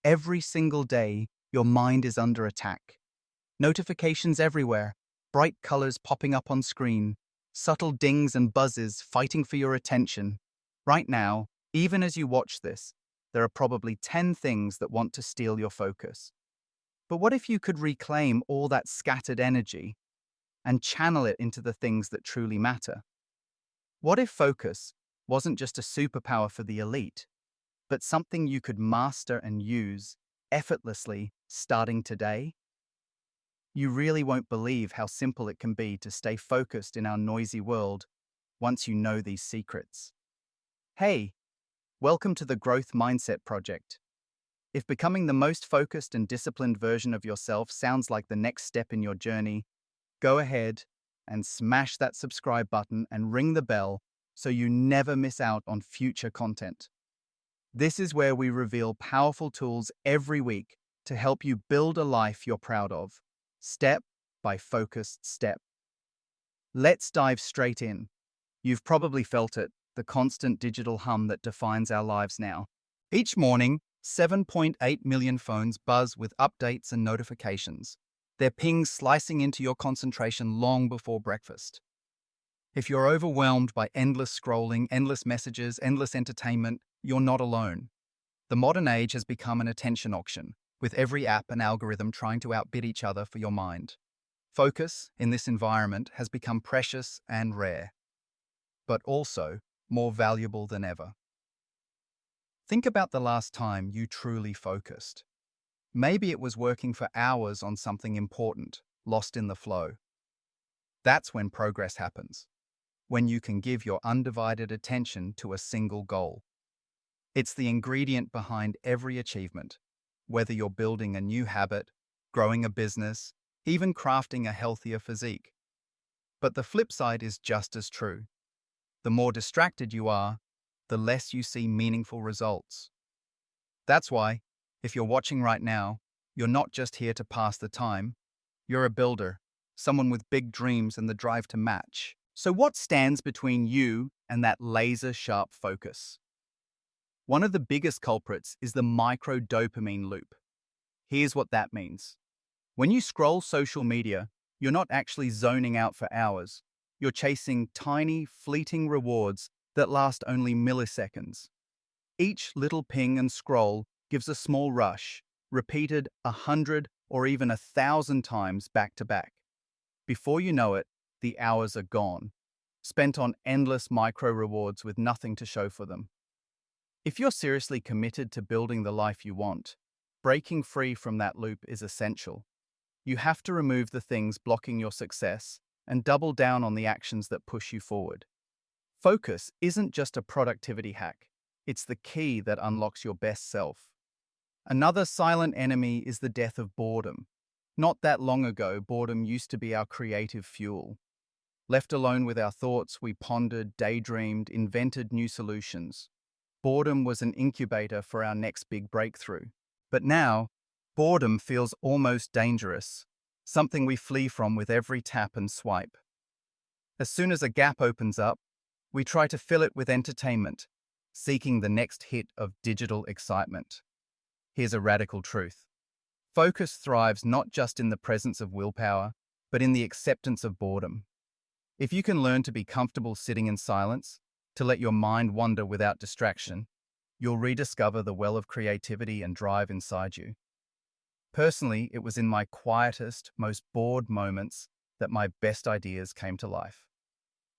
Every single day, your mind is under attack. Notifications everywhere, bright colors popping up on screen, subtle dings and buzzes fighting for your attention. Right now, even as you watch this, there are probably 10 things that want to steal your focus. But what if you could reclaim all that scattered energy and channel it into the things that truly matter? What if focus wasn't just a superpower for the elite, but something you could master and use effortlessly starting today? You really won't believe how simple it can be to stay focused in our noisy world once you know these secrets. Hey, welcome to the Growth Mindset Project. If becoming the most focused and disciplined version of yourself sounds like the next step in your journey, go ahead and smash that subscribe button and ring the bell so you never miss out on future content. This is where we reveal powerful tools every week to help you build a life you're proud of, step by focused step. Let's dive straight in. You've probably felt it, the constant digital hum that defines our lives now. Each morning, 7.8 million phones buzz with updates and notifications, their pings slicing into your concentration long before breakfast. If you're overwhelmed by endless scrolling, endless messages, endless entertainment, you're not alone. The modern age has become an attention auction, with every app and algorithm trying to outbid each other for your mind. Focus, in this environment, has become precious and rare, but also more valuable than ever. Think about the last time you truly focused. Maybe it was working for hours on something important, lost in the flow. That's when progress happens, when you can give your undivided attention to a single goal. It's the ingredient behind every achievement, whether you're building a new habit, growing a business, even crafting a healthier physique. But the flip side is just as true. The more distracted you are, the less you see meaningful results. That's why, if you're watching right now, you're not just here to pass the time. You're a builder, someone with big dreams and the drive to match. So what stands between you and that laser-sharp focus? One of the biggest culprits is the micro-dopamine loop. Here's what that means. When you scroll social media, you're not actually zoning out for hours. You're chasing tiny, fleeting rewards that last only milliseconds. Each little ping and scroll gives a small rush, repeated 100 or even 1,000 times back to back. Before you know it, the hours are gone, spent on endless micro rewards with nothing to show for them. If you're seriously committed to building the life you want, breaking free from that loop is essential. You have to remove the things blocking your success and double down on the actions that push you forward. Focus isn't just a productivity hack, it's the key that unlocks your best self. Another silent enemy is the death of boredom. Not that long ago, boredom used to be our creative fuel. Left alone with our thoughts, we pondered, daydreamed, invented new solutions. Boredom was an incubator for our next big breakthrough. But now, boredom feels almost dangerous, something we flee from with every tap and swipe. As soon as a gap opens up, we try to fill it with entertainment, seeking the next hit of digital excitement. Here's a radical truth. Focus thrives not just in the presence of willpower, but in the acceptance of boredom. If you can learn to be comfortable sitting in silence, to let your mind wander without distraction, you'll rediscover the well of creativity and drive inside you. Personally, it was in my quietest, most bored moments that my best ideas came to life.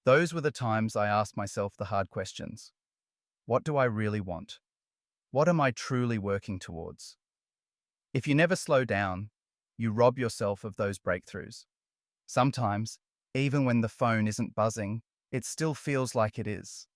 Those were the times I asked myself the hard questions. What do I really want? What am I truly working towards? If you never slow down, you rob yourself of those breakthroughs. Sometimes, even when the phone isn't buzzing, it still feels like it is.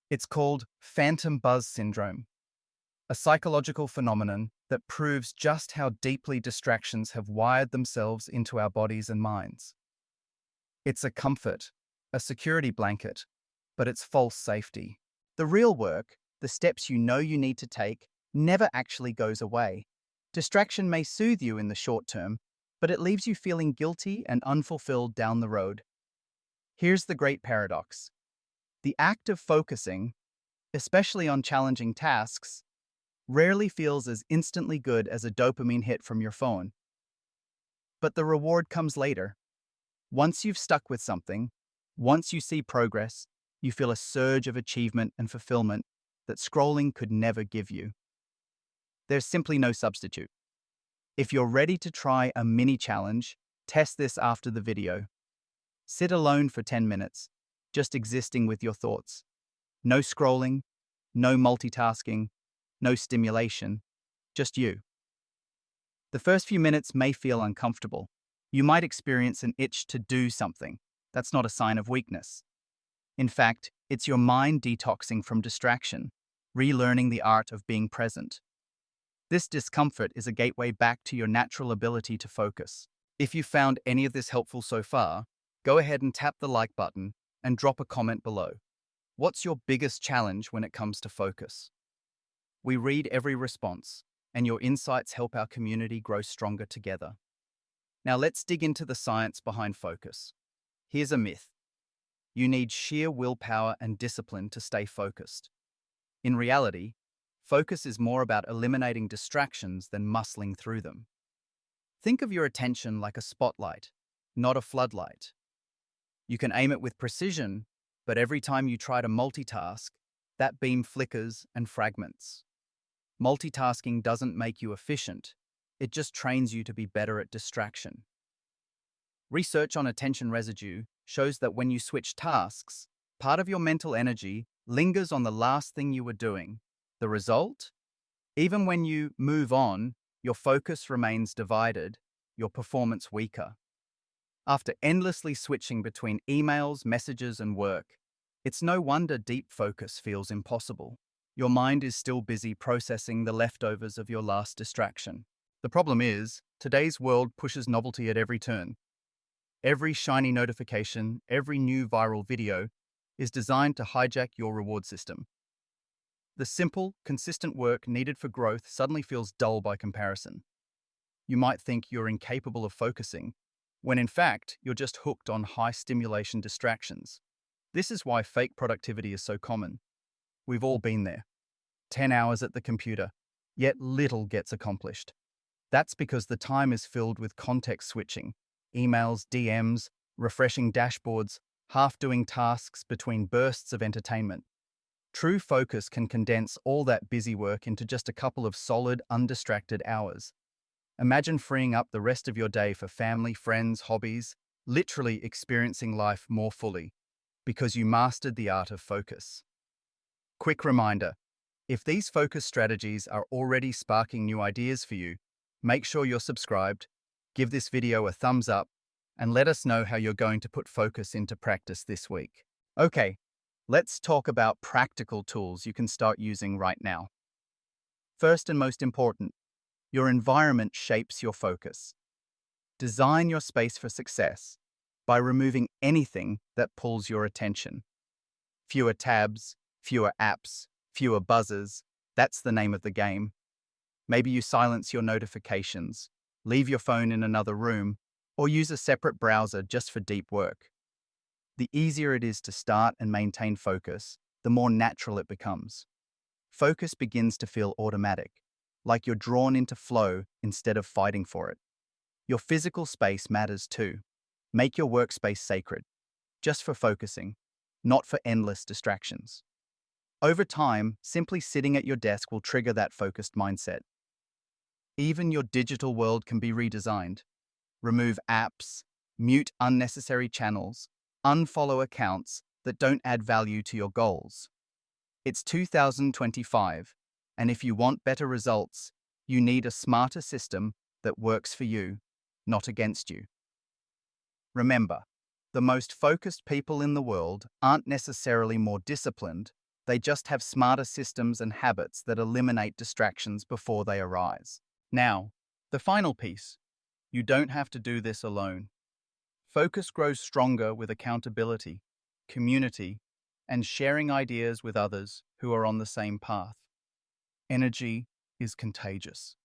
It's called phantom buzz syndrome, a psychological phenomenon that proves just how deeply distractions have wired themselves into our bodies and minds. It's a comfort, a security blanket, but it's false safety. The real work, the steps you know you need to take, never actually goes away. Distraction may soothe you in the short term, but it leaves you feeling guilty and unfulfilled down the road. Here's the great paradox. The act of focusing, especially on challenging tasks, rarely feels as instantly good as a dopamine hit from your phone. But the reward comes later. Once you've stuck with something, once you see progress, you feel a surge of achievement and fulfillment that scrolling could never give you. There's simply no substitute. If you're ready to try a mini challenge, test this after the video. Sit alone for 10 minutes, just existing with your thoughts. No scrolling, no multitasking, no stimulation, just you. The first few minutes may feel uncomfortable. You might experience an itch to do something. That's not a sign of weakness. In fact, it's your mind detoxing from distraction, relearning the art of being present. This discomfort is a gateway back to your natural ability to focus. If you found any of this helpful so far, go ahead and tap the like button and drop a comment below. What's your biggest challenge when it comes to focus? We read every response, and your insights help our community grow stronger together. Now let's dig into the science behind focus. Here's a myth. You need sheer willpower and discipline to stay focused. In reality, focus is more about eliminating distractions than muscling through them. Think of your attention like a spotlight, not a floodlight. You can aim it with precision, but every time you try to multitask, that beam flickers and fragments. Multitasking doesn't make you efficient, it just trains you to be better at distraction. Research on attention residue shows that when you switch tasks, part of your mental energy lingers on the last thing you were doing. The result? Even when you move on, your focus remains divided, your performance weaker. After endlessly switching between emails, messages, and work, it's no wonder deep focus feels impossible. Your mind is still busy processing the leftovers of your last distraction. The problem is, today's world pushes novelty at every turn. Every shiny notification, every new viral video is designed to hijack your reward system. The simple, consistent work needed for growth suddenly feels dull by comparison. You might think you're incapable of focusing, when in fact, you're just hooked on high-stimulation distractions. This is why fake productivity is so common. We've all been there. 10 hours at the computer, yet little gets accomplished. That's because the time is filled with context switching, emails, DMs, refreshing dashboards, half-doing tasks between bursts of entertainment. True focus can condense all that busy work into just a couple of solid, undistracted hours. Imagine freeing up the rest of your day for family, friends, hobbies, literally experiencing life more fully, because you mastered the art of focus. Quick reminder, if these focus strategies are already sparking new ideas for you, make sure you're subscribed, give this video a thumbs up, and let us know how you're going to put focus into practice this week. Okay, let's talk about practical tools you can start using right now. First and most important, your environment shapes your focus. Design your space for success by removing anything that pulls your attention. Fewer tabs, fewer apps, fewer buzzers, that's the name of the game. Maybe you silence your notifications, leave your phone in another room, or use a separate browser just for deep work. The easier it is to start and maintain focus, the more natural it becomes. Focus begins to feel automatic, like you're drawn into flow instead of fighting for it. Your physical space matters too. Make your workspace sacred, just for focusing, not for endless distractions. Over time, simply sitting at your desk will trigger that focused mindset. Even your digital world can be redesigned. Remove apps, mute unnecessary channels, unfollow accounts that don't add value to your goals. It's 2025, and if you want better results, you need a smarter system that works for you, not against you. Remember, the most focused people in the world aren't necessarily more disciplined, they just have smarter systems and habits that eliminate distractions before they arise. Now, the final piece. You don't have to do this alone. Focus grows stronger with accountability, community, and sharing ideas with others who are on the same path. Energy is contagious.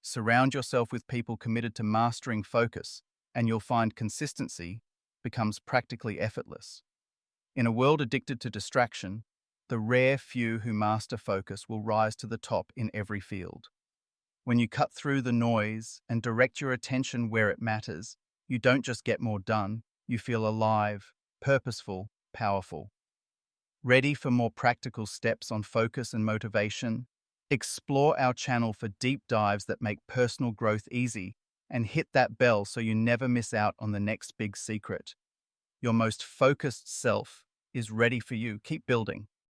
Surround yourself with people committed to mastering focus, and you'll find consistency becomes practically effortless. In a world addicted to distraction, The rare few who master focus will rise to the top in every field. When you cut through the noise and direct your attention where it matters, you don't just get more done, you feel alive, purposeful, powerful. Ready for more practical steps on focus and motivation? Explore our channel for deep dives that make personal growth easy, and hit that bell so you never miss out on the next big secret. Your most focused self is ready for you. Keep building.